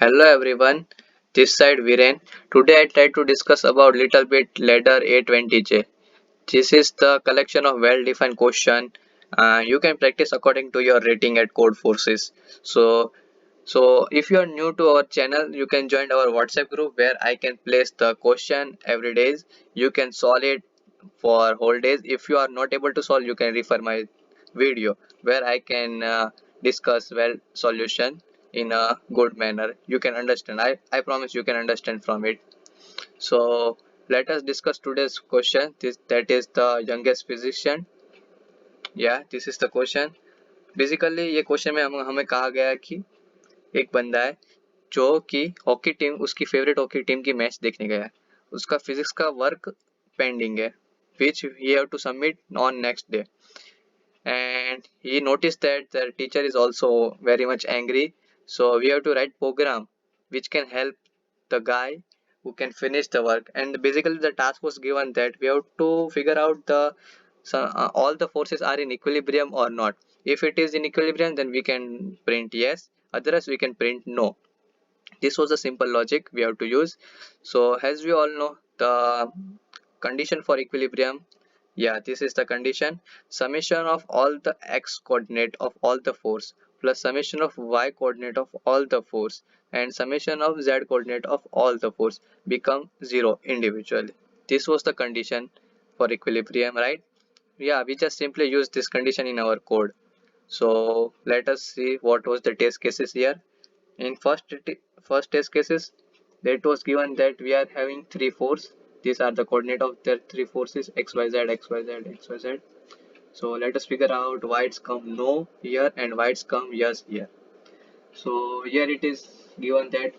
Hello everyone, this side Viren. Today I try to discuss about little bit ladder A20J. This is the collection of well-defined question. You can practice according to your rating at Codeforces. So if you are new to our channel, you can join our WhatsApp group where I can place the question every day. You can solve it for whole days. If you are not able to solve, you can refer my video where I can discuss well solution in a good manner. You can understand. I promise you can understand from it. So let us discuss today's question. That is the youngest physician. Yeah, this is the question. Basically ये question में हमें कहा गया है कि एक बंदा है जो कि हॉकी टीम उसकी फेवरेट हॉकी टीम की मैच देखने गया है. उसका फिजिक्स का वर्क पेंडिंग है which he have to submit on next day, and he noticed that the teacher is also very much angry, so we have to write program which can help the guy who can finish the work. And basically the task was given that we have to figure out all the forces are in equilibrium or not. If it is in equilibrium, then we can print yes, otherwise we can print no. This was the simple logic we have to use. So as we all know, the condition for equilibrium, yeah, this is the condition: summation of all the x coordinate of all the force plus summation of y coordinate of all the force and summation of z coordinate of all the force become zero individually. This was the condition for equilibrium, right? Yeah, we just simply use this condition in our code. So let us see what was the test cases here. In first test cases, it was given that we are having three forces. These are the coordinate of the three forces: x, y, z, x, y, z, x, y, z. So let us figure out why it's come no here and why it's come yes here. So here it is given that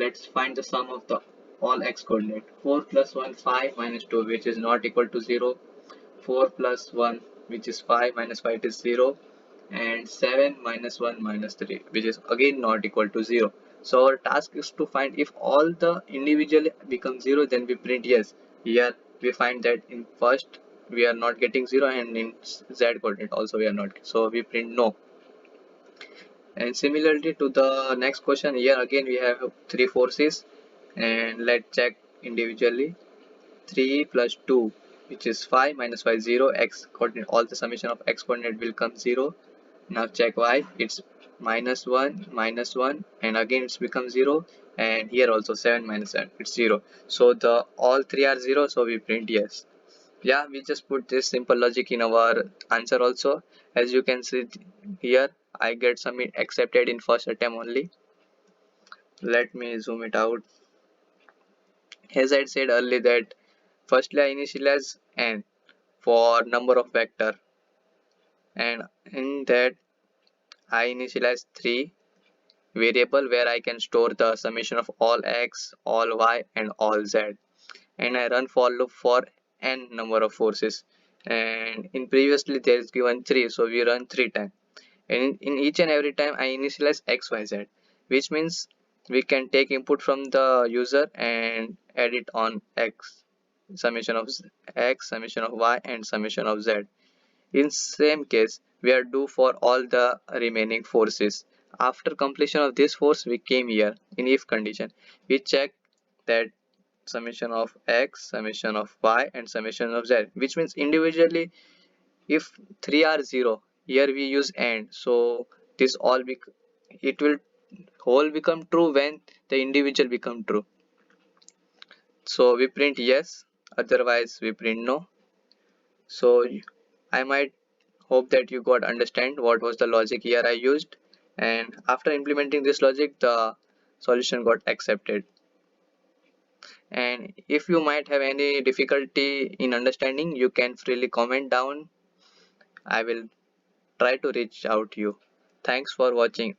let's find the sum of the all x coordinate. 4 plus 1 5 minus 2, which is not equal to 0. 4 plus 1, which is 5 minus 5, is 0, and 7 minus 1 minus 3, which is again not equal to 0. So our task is to find if all the individually become 0, then we print yes. Here we find that in first we are not getting 0, and in z coordinate also we are not, so we print no. And similarly to the next question, here again we have three forces, and let's check individually. 3 plus 2, which is 5 minus 5, 0, x coordinate, all the summation of x coordinate will come 0. Now check y, it's minus 1, and again it's become 0, and here also 7 minus 7, it's 0. So the all three are 0, so we print yes. Yeah, we just put this simple logic in our answer also. As you can see here, I get submit accepted in first attempt only. Let me zoom it out. As I said earlier that firstly I initialize n for number of vector, and in that I initialize 3 variable where I can store the summation of all x, all y, and all z, and I run for loop for n number of forces. And in previously there is given 3, so we run 3 times, and in each and every time I initialize x, y, z, which means we can take input from the user and add it on x, summation of x, summation of y, and summation of z. In same case, we are do for all the remaining forces. After completion of this force, we came here in if condition. We check that summation of x, summation of y, and summation of z, which means individually if 3 are 0, here we use AND. So this all it will whole become true when the individual become true. So we print yes, otherwise we print no. So I might hope that you got understand what was the logic here I used, and after implementing this logic the solution got accepted. And if you might have any difficulty in understanding, you can freely comment down. I will try to reach out to you. Thanks for watching.